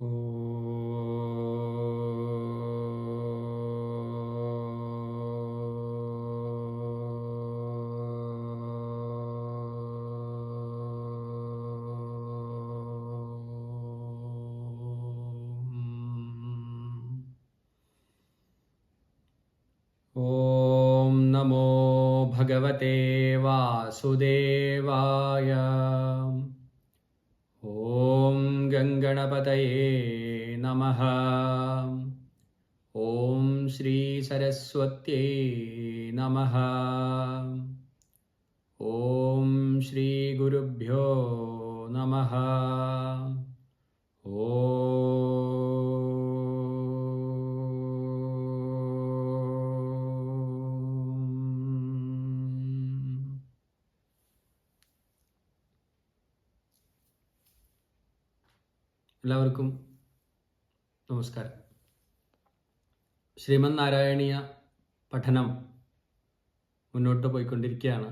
ഓം നമോ ഭഗവതേ വാസുദേവായ. ഓം ഗംഗണപതയേ നമഃ. ഓം ശ്രീ സരസ്വത്യേ നമഃ. ഓം ശ്രീ ഗുരുഭ്യോ നമഃ. എല്ലാവർക്കും നമസ്കാരം. ശ്രീമദ് നാരായണീയ പഠനം മുന്നോട്ട് പോയിക്കൊണ്ടിരിക്കുകയാണ്.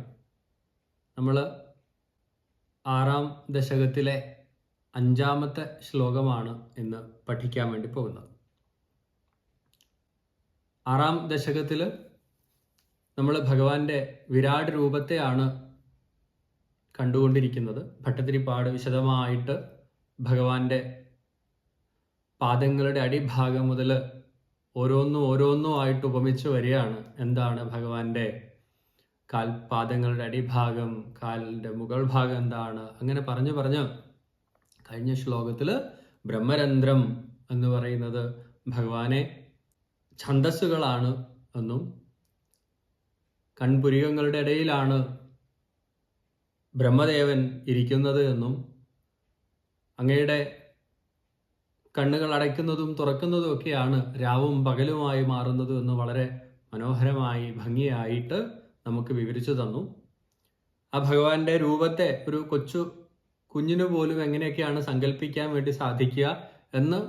നമ്മൾ 6-ാം ദശകത്തിലെ 5-ാമത്തെ ശ്ലോകമാണ് ഇന്ന് പഠിക്കാൻ വേണ്ടി പോകുന്നത്. 6-ാം ദശകത്തിൽ നമ്മൾ ഭഗവാന്റെ വിരാട് രൂപത്തെയാണ് കണ്ടുകൊണ്ടിരിക്കുന്നത്. ഭട്ടതിരിപ്പാട് വിശദമായിട്ട് ഭഗവാന്റെ പാദങ്ങളുടെ അടിഭാഗം മുതൽ ഓരോന്നും ആയിട്ട് ഉപമിച്ച് വരികയാണ്. എന്താണ് ഭഗവാന്റെ പാദങ്ങളുടെ അടിഭാഗം, കാലിൻ്റെ മുകൾ ഭാഗം എന്താണ്, അങ്ങനെ പറഞ്ഞു കഴിഞ്ഞ ശ്ലോകത്തിൽ ബ്രഹ്മരന്ധ്രം എന്ന് പറയുന്നത് ഭഗവാനെ ഛന്ദസ്സുകളാണ് എന്നും കൺപുരികങ്ങളുടെ ഇടയിലാണ് ബ്രഹ്മദേവൻ ഇരിക്കുന്നത് എന്നും അങ്ങയുടെ കണ്ണുകൾ അടയ്ക്കുന്നതും തുറക്കുന്നതും ഒക്കെയാണ് രാവും പകലുമായി മാറുന്നത് എന്ന് വളരെ മനോഹരമായി ഭംഗിയായിട്ട് നമുക്ക് വിവരിച്ചു തന്നു. ആ ഭഗവാന്റെ രൂപത്തെ ഒരു കുഞ്ഞിനു പോലും എങ്ങനെയൊക്കെയാണ് സങ്കല്പിക്കാൻ വേണ്ടി സാധിക്കുക എന്ന്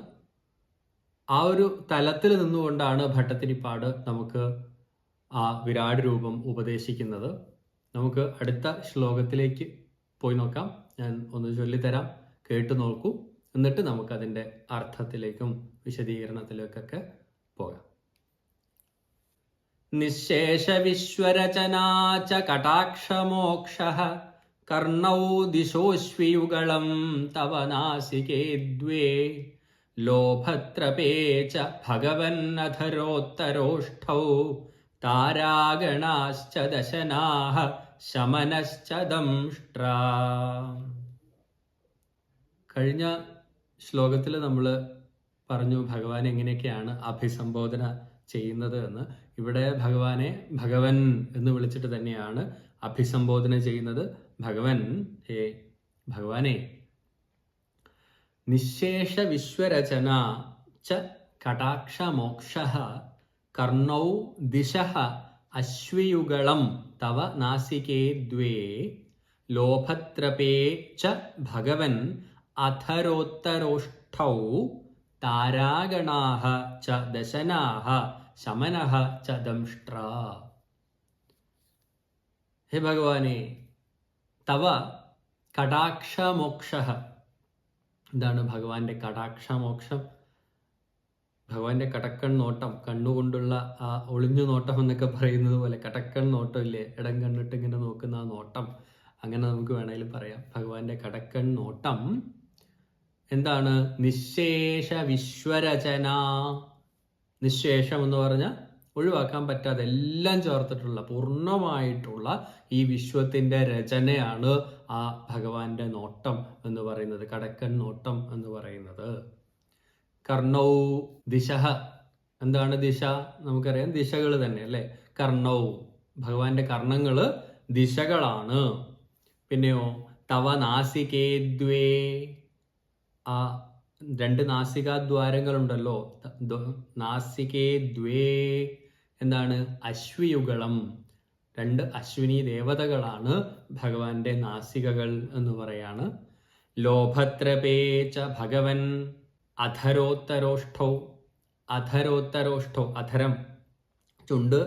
ആ ഒരു തലത്തിൽ നിന്നുകൊണ്ടാണ് ഭട്ടതിരിപ്പാട് നമുക്ക് ആ വിരാട് രൂപം ഉപദേശിക്കുന്നത്. നമുക്ക് അടുത്ത ശ്ലോകത്തിലേക്ക് പോയി നോക്കാം. ഞാൻ ഒന്ന് ചൊല്ലിത്തരാം, കേട്ടു നോക്കൂ. എന്നിട്ട് നമുക്കതിൻ്റെ അർത്ഥത്തിലേക്കും വിശദീകരണത്തിലേക്കൊക്കെ പോകാം. നിശേഷ വിശ്വരചനാച കടാക്ഷമോക്ഷഃ കർണൗ ദിശോശ്വിയുഗളം തവ നാസികേ ദ്വേ ലോഭത്രപേ ച ഭഗവന്നധരോത്തരോഷ്ഠൗ താരാഗണാശ്ച ദശനാഃ ശമനശ്ച ദംഷ്ട്രാ. കഴിഞ്ഞ ശ്ലോകത്തിൽ നമ്മൾ പറഞ്ഞു ഭഗവാൻ എങ്ങനെയൊക്കെയാണ് അഭിസംബോധന ചെയ്യുന്നത് എന്ന്. ഇവിടെ ഭഗവാനെ ഭഗവൻ എന്ന് വിളിച്ചിട്ട് തന്നെയാണ് അഭിസംബോധന ചെയ്യുന്നത്. ഭഗവാനെ നിശേഷ വിശ്വരചന ച കടാക്ഷമോക്ഷഃ കർണൗ ദിശഃ അശ്വയുഗളം തവ നാസികേ ദ്വേ ലോഭത്രപേ ച ഭഗവൻ അധരോത്തരോഷ്ഠൗ താരാഗണാഃ ച ദശനാഃ ശമനഃ ച ദംഷ്ട്രാ. ഹേ ഭഗവാനെ, തവ കടാക്ഷമോക്ഷഃ. എന്താണ് ഭഗവാന്റെ കടാക്ഷമോക്ഷം? ഭഗവാന്റെ കടക്കൺ നോട്ടം, കണ്ണുകൊണ്ടുള്ള ആ ഒളിഞ്ഞു നോട്ടം എന്നൊക്കെ പറയുന്നത് പോലെ കടക്കൺ നോട്ടം ഇല്ലേ, ഇടം കണ്ടിട്ട് ഇങ്ങനെ നോക്കുന്ന ആ നോട്ടം, അങ്ങനെ നമുക്ക് വേണമെങ്കിലും പറയാം. ഭഗവാന്റെ കടക്കൺ നോട്ടം എന്താണ്? നിശേഷ വിശ്വരചന. നിശേഷം എന്ന് പറഞ്ഞാൽ ഒഴിവാക്കാൻ പറ്റാതെ എല്ലാം ചേർത്തിട്ടുള്ള പൂർണ്ണമായിട്ടുള്ള ഈ വിശ്വത്തിന്റെ രചനയാണ് ആ ഭഗവാന്റെ നോട്ടം എന്ന് പറയുന്നത്, കടക്കൺ നോട്ടം എന്ന് പറയുന്നത്. കർണൗ ദിശഃ. എന്താണ് ദിശ? നമുക്കറിയാം, ദിശകൾ തന്നെ അല്ലേ. കർണൗ, ഭഗവാന്റെ കർണങ്ങള് ദിശകളാണ്. പിന്നെയോ തവ നാസികേ ദ്വേ. ആ 2 നാസികാദ്വാരങ്ങളുണ്ടല്ലോ, നാസികേ ദ്വേ എന്താണ്? അശ്വയുഗളം. 2 അശ്വിനി ദേവതകളാണ് ഭഗവാന്റെ നാസികകൾ എന്ന് പറയാണ്. ലോഭത്രപേ ച ഭഗവൻ അധരോത്തരോഷ്ഠൗ. അധരോത്തരോഷ്ഠൗ, അധരം ചുണ്ട്,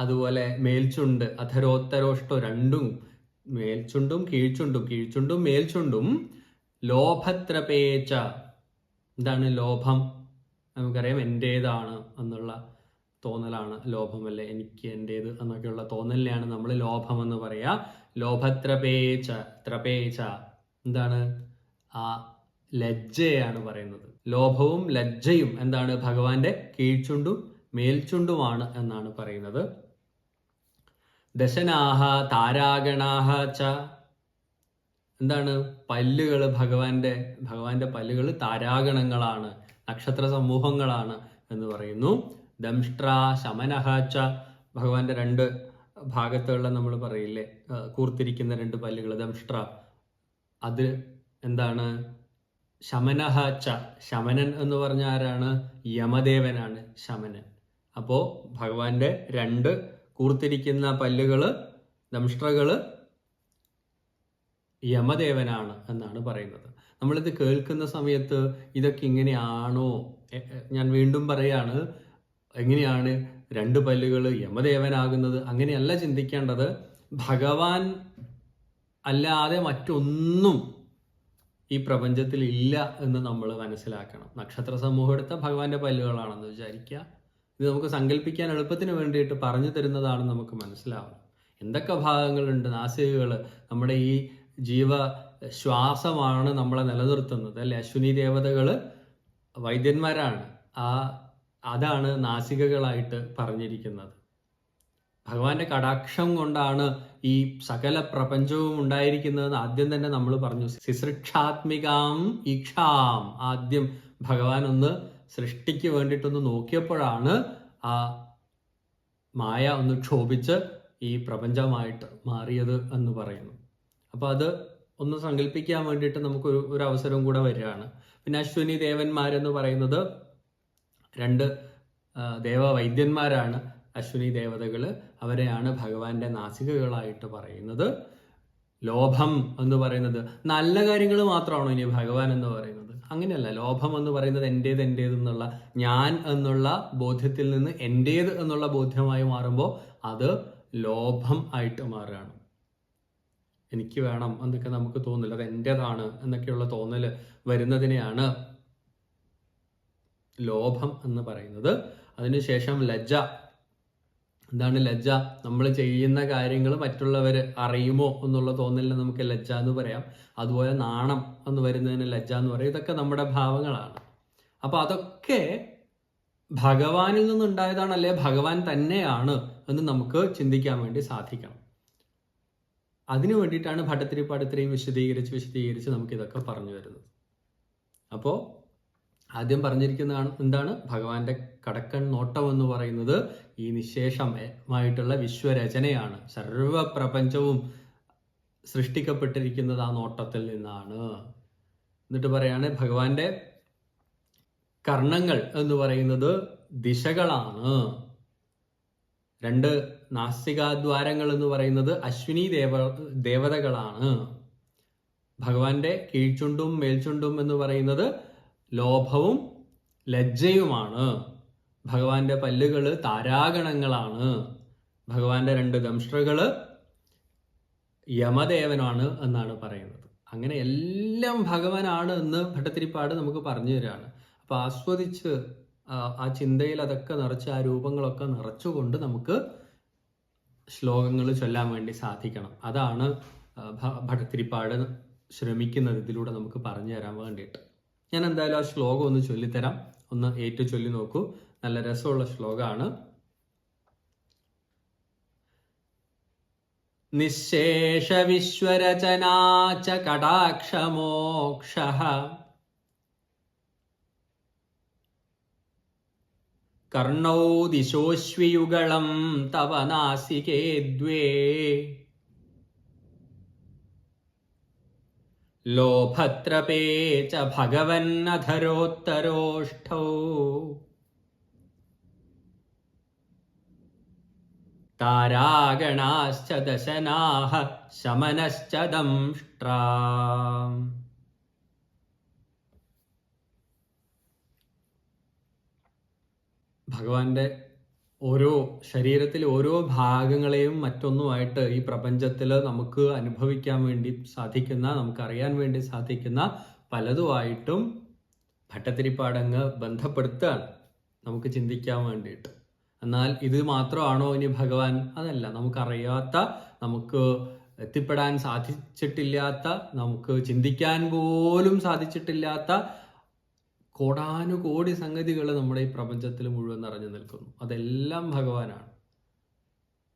അതുപോലെ മേൽചുണ്ട്. അധരോത്തരോഷ്ഠോ, രണ്ടും മേൽചുണ്ടും കീഴ്ചുണ്ടും, കീഴ്ചുണ്ടും മേൽചുണ്ടും. ലോഭത്രപേച്ച, എന്താണ് ലോഭം? നമുക്കറിയാം എൻ്റേതാണ് എന്നുള്ള തോന്നലാണ് ലോഭമല്ലേ, എനിക്ക് എൻ്റേത് എന്നൊക്കെയുള്ള തോന്നലിനെയാണ് നമ്മൾ ലോഭം എന്ന് പറയുക. ലോഭത്രപേച്ച, ത്രപേച്ച എന്താണ്? ആ ലജ്ജയാണ് പറയുന്നത്. ലോഭവും ലജ്ജയും എന്താണ്? ഭഗവാന്റെ കീഴ്ചുണ്ടും മേൽചുണ്ടുമാണ് എന്നാണ് പറയുന്നത്. ദശനാഹ താരാഗണാഹ ച എന്താണ്? പല്ലുകൾ, ഭഗവാന്റെ പല്ലുകൾ താരാഗണങ്ങളാണ്, നക്ഷത്ര സമൂഹങ്ങളാണ് എന്ന് പറയുന്നു. ദംഷ്ട്ര ശമനഹ ച ഭഗവാന്റെ രണ്ട് ഭാഗത്തുള്ള നമ്മൾ പറയില്ലേ കൂർത്തിരിക്കുന്ന രണ്ട് പല്ലുകൾ, ദംഷ്ട്ര, അത് എന്താണ്? ശമനഹ ച, ശമനൻ എന്ന് പറഞ്ഞ ആരാണ്? യമദേവനാണ് ശമനൻ. അപ്പോ ഭഗവാന്റെ രണ്ട് കൂർത്തിരിക്കുന്ന പല്ലുകള്, ദംഷ്ട്രകള് യമദേവനാണ് എന്നാണ് പറയുന്നത്. നമ്മളിത് കേൾക്കുന്ന സമയത്ത് ഇതൊക്കെ ഇങ്ങനെയാണോ? ഞാൻ വീണ്ടും പറയാണ്, എങ്ങനെയാണ് രണ്ട് പല്ലുകൾ യമദേവനാകുന്നത്? അങ്ങനെയല്ല ചിന്തിക്കേണ്ടത്. ഭഗവാൻ അല്ലാതെ മറ്റൊന്നും ഈ പ്രപഞ്ചത്തിൽ ഇല്ല എന്ന് നമ്മൾ മനസ്സിലാക്കണം. നക്ഷത്ര സമൂഹം എടുത്ത ഭഗവാന്റെ പല്ലുകളാണെന്ന് വിചാരിക്കുക. ഇത് നമുക്ക് സങ്കല്പിക്കാൻ എളുപ്പത്തിന് വേണ്ടിയിട്ട് പറഞ്ഞു തരുന്നതാണ്, നമുക്ക് മനസ്സിലാവണം. എന്തൊക്കെ ഭാഗങ്ങളുണ്ട്? നാസികകൾ, നമ്മുടെ ഈ ജീവ ശ്വാസമാണ് നമ്മളെ നിലനിർത്തുന്നത് അല്ലെ. അശ്വിനി ദേവതകൾ വൈദ്യന്മാരാണ്. അതാണ് നാസികകളായിട്ട് പറഞ്ഞിരിക്കുന്നത്. ഭഗവാന്റെ കടാക്ഷം കൊണ്ടാണ് ഈ സകല പ്രപഞ്ചവും ഉണ്ടായിരിക്കുന്നതെന്ന് ആദ്യം തന്നെ നമ്മൾ പറഞ്ഞു. സിസൃക്ഷാത്മികാം ഈക്ഷാം, ആദ്യം ഭഗവാൻ ഒന്ന് സൃഷ്ടിക്ക് വേണ്ടിയിട്ടൊന്ന് നോക്കിയപ്പോഴാണ് ആ മായ ഒന്ന് ക്ഷോഭിച്ച് ഈ പ്രപഞ്ചമായിട്ട് മാറിയത് എന്ന് പറയുന്നു. അപ്പോൾ അത് ഒന്ന് സങ്കല്പിക്കാൻ വേണ്ടിയിട്ട് നമുക്ക് ഒരു അവസരം കൂടെ വരികയാണ്. പിന്നെ അശ്വിനി ദേവന്മാരെന്ന് പറയുന്നത് രണ്ട് ദേവവൈദ്യന്മാരാണ്. അശ്വിനി ദേവതകൾ, അവരെയാണ് ഭഗവാന്റെ നാസികകളായിട്ട് പറയുന്നത്. ലോഭം എന്ന് പറയുന്നത് നല്ല കാര്യങ്ങൾ മാത്രമാണോ ഇനി ഭഗവാൻ എന്ന് പറയുന്നത്? അങ്ങനെയല്ല. ലോഭം എന്ന് പറയുന്നത് എൻ്റേത് എന്നുള്ള ഞാൻ എന്നുള്ള ബോധ്യത്തിൽ നിന്ന് എൻ്റേത് എന്നുള്ള ബോധ്യമായി മാറുമ്പോൾ അത് ലോഭം ആയിട്ട് മാറുകയാണ്. എനിക്ക് വേണം എന്നൊക്കെ നമുക്ക് തോന്നില്ല, അത് എൻ്റേതാണ് എന്നൊക്കെയുള്ള തോന്നൽ വരുന്നതിനെയാണ് ലോഭം എന്ന് പറയുന്നത്. അതിനുശേഷം ലജ്ജ. എന്താണ് ലജ്ജ? നമ്മൾ ചെയ്യുന്ന കാര്യങ്ങൾ മറ്റുള്ളവർ അറിയുമോ എന്നുള്ള തോന്നലിന് നമുക്ക് ലജ്ജ എന്ന് പറയാം. അതുപോലെ നാണം എന്ന് വരുന്നതിന് ലജ്ജ എന്ന് പറയും. ഇതൊക്കെ നമ്മുടെ ഭാവങ്ങളാണ്. അപ്പൊ അതൊക്കെ ഭഗവാനിൽ നിന്നുണ്ടായതാണ്, അല്ലെ ഭഗവാൻ തന്നെയാണ് എന്ന് നമുക്ക് ചിന്തിക്കാൻ വേണ്ടി സാധിക്കണം. അതിനു വേണ്ടിയിട്ടാണ് ഭട്ടതിരിപ്പാട് ഇത്രയും വിശദീകരിച്ച് നമുക്ക് ഇതൊക്കെ പറഞ്ഞു വരുന്നത്. അപ്പോൾ ആദ്യം പറഞ്ഞിരിക്കുന്നതാണ് എന്താണ്? ഭഗവാന്റെ കടക്കൺ നോട്ടം എന്ന് പറയുന്നത് ഈ നിശേഷമായിട്ടുള്ള വിശ്വരചനയാണ്. സർവപ്രപഞ്ചവും സൃഷ്ടിക്കപ്പെട്ടിരിക്കുന്നത് ആ നോട്ടത്തിൽ നിന്നാണ്. എന്നിട്ട് പറയാണ് ഭഗവാന്റെ കർണങ്ങൾ എന്ന് പറയുന്നത് ദിശകളാണ്. രണ്ട് നാസികാദ്വാരങ്ങൾ എന്ന് പറയുന്നത് അശ്വിനി ദേവതകളാണ്. ഭഗവാന്റെ കീഴ്ചുണ്ടും മേൽചുണ്ടും എന്ന് പറയുന്നത് ലോഭവും ലജ്ജയുമാണ്. ഭഗവാന്റെ പല്ലുകള് താരാഗണങ്ങളാണ്. ഭഗവാന്റെ രണ്ട് ദംഷ്ട്രകള് യമദേവനാണ് എന്നാണ് പറയുന്നത്. അങ്ങനെ എല്ലാം ഭഗവാനാണ് എന്ന് ഭട്ടതിരിപ്പാട് നമുക്ക് പറഞ്ഞു തരാണ്. അപ്പൊ ആസ്വദിച്ച് ആ ചിന്തയിൽ അതൊക്കെ നിറച്ച്, ആ രൂപങ്ങളൊക്കെ നിറച്ചുകൊണ്ട് നമുക്ക് ശ്ലോകങ്ങൾ ചൊല്ലാൻ വേണ്ടി സാധിക്കണം. അതാണ് ഭട്ടതിരിപ്പാട് ശ്രമിക്കുന്നത് ഇതിലൂടെ നമുക്ക് പറഞ്ഞു തരാൻ വേണ്ടിയിട്ട്. ഞാൻ എന്തായാലും ആ ശ്ലോകം ഒന്ന് ചൊല്ലിത്തരാം. ഒന്ന് ഏറ്റു ചൊല്ലി നോക്കൂ. നല്ല രസമുള്ള ശ്ലോകമാണ്. നിശേഷ വിശ്വരചനാച കടാക്ഷമോക്ഷഃ കർണൗ ദിശോശ്വിയുഗളം തവ നാസികേ ദ്വേ ലോഭത്രപേ ച ഭഗവന്നധരോത്തരോഷ്ഠൗ താരാഗണാശ്ച ദശനാഃ ശമനശ്ച ദംഷ്ട്രാ. ഭഗവാന്റെ ഓരോ ശരീരത്തിലെ ഓരോ ഭാഗങ്ങളെയും മറ്റൊന്നുമായിട്ട് ഈ പ്രപഞ്ചത്തിൽ നമുക്ക് അനുഭവിക്കാൻ വേണ്ടി സാധിക്കുന്ന, നമുക്കറിയാൻ വേണ്ടി സാധിക്കുന്ന പലതുമായിട്ടും ഭട്ടതിരിപ്പാടങ്ങ് ബന്ധപ്പെടുത്തുകയാണ് നമുക്ക് ചിന്തിക്കാൻ വേണ്ടിയിട്ട്. എന്നാൽ ഇത് മാത്രമാണോ ഇനി ഭഗവാൻ? അതല്ല. നമുക്കറിയാത്ത, നമുക്ക് എത്തിപ്പെടാൻ സാധിച്ചിട്ടില്ലാത്ത, നമുക്ക് ചിന്തിക്കാൻ പോലും സാധിച്ചിട്ടില്ലാത്ത കോടാനുകോടി സംഗതികൾ നമ്മുടെ ഈ പ്രപഞ്ചത്തിൽ മുഴുവൻ നിറഞ്ഞു നിൽക്കുന്നു. അതെല്ലാം ഭഗവാനാണ്.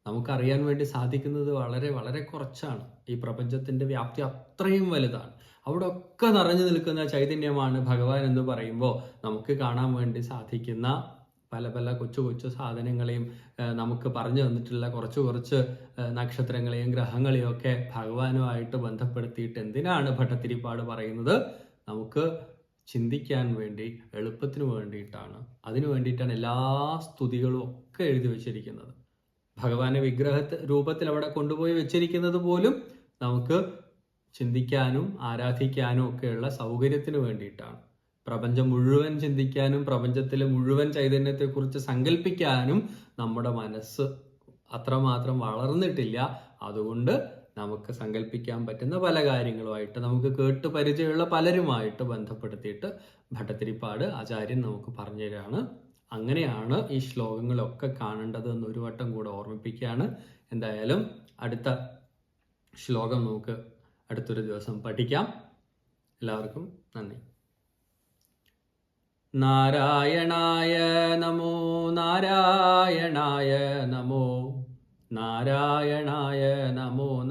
നമുക്കറിയാൻ വേണ്ടി സാധിക്കുന്നത് വളരെ വളരെ കുറച്ചാണ്. ഈ പ്രപഞ്ചത്തിന്റെ വ്യാപ്തി അത്രയും വലുതാണ്. അവിടെ ഒക്കെ നിറഞ്ഞു നിൽക്കുന്ന ചൈതന്യമാണ് ഭഗവാൻ എന്ന് പറയുമ്പോൾ നമുക്ക് കാണാൻ വേണ്ടി സാധിക്കുന്ന പല പല കൊച്ചു കൊച്ചു സാധനങ്ങളെയും നമുക്ക് പറഞ്ഞു തന്നിട്ടുള്ള കുറച്ച് നക്ഷത്രങ്ങളെയും ഗ്രഹങ്ങളെയും ഒക്കെ ഭഗവാനുമായിട്ട് ബന്ധപ്പെടുത്തിയിട്ട് എന്തിനാണ് ഭട്ടതിരിപ്പാട് പറയുന്നത്? നമുക്ക് ചിന്തിക്കാൻ വേണ്ടി, എളുപ്പത്തിന് വേണ്ടിയിട്ടാണ്. അതിനു വേണ്ടിയിട്ടാണ് എല്ലാ സ്തുതികളും ഒക്കെ എഴുതി വെച്ചിരിക്കുന്നത്. ഭഗവാനെ രൂപത്തിൽ അവിടെ കൊണ്ടുപോയി വെച്ചിരിക്കുന്നത് പോലും നമുക്ക് ചിന്തിക്കാനും ആരാധിക്കാനും ഒക്കെയുള്ള സൗകര്യത്തിന് വേണ്ടിയിട്ടാണ്. പ്രപഞ്ചം മുഴുവൻ ചിന്തിക്കാനും പ്രപഞ്ചത്തിലെ മുഴുവൻ ചൈതന്യത്തെക്കുറിച്ച് സങ്കല്പിക്കാനും നമ്മുടെ മനസ്സ് അത്രമാത്രം വളർന്നിട്ടില്ല. അതുകൊണ്ട് നമുക്ക് സങ്കല്പിക്കാൻ പറ്റുന്ന പല കാര്യങ്ങളുമായിട്ട്, നമുക്ക് കേട്ട് പരിചയമുള്ള പലരുമായിട്ട് ബന്ധപ്പെടുത്തിയിട്ട് ഭട്ടതിരിപ്പാട് ആചാര്യൻ നമുക്ക് പറഞ്ഞു തരാണ്. അങ്ങനെയാണ് ഈ ശ്ലോകങ്ങളൊക്കെ കാണേണ്ടത് എന്ന് ഒരു വട്ടം കൂടെ ഓർമ്മിപ്പിക്കുകയാണ്. എന്തായാലും അടുത്ത ശ്ലോകം നമുക്ക് അടുത്തൊരു ദിവസം പഠിക്കാം. എല്ലാവർക്കും നന്ദി. നാരായണായ നമോ നാരായണായ നമോ നാരായണായ നമോ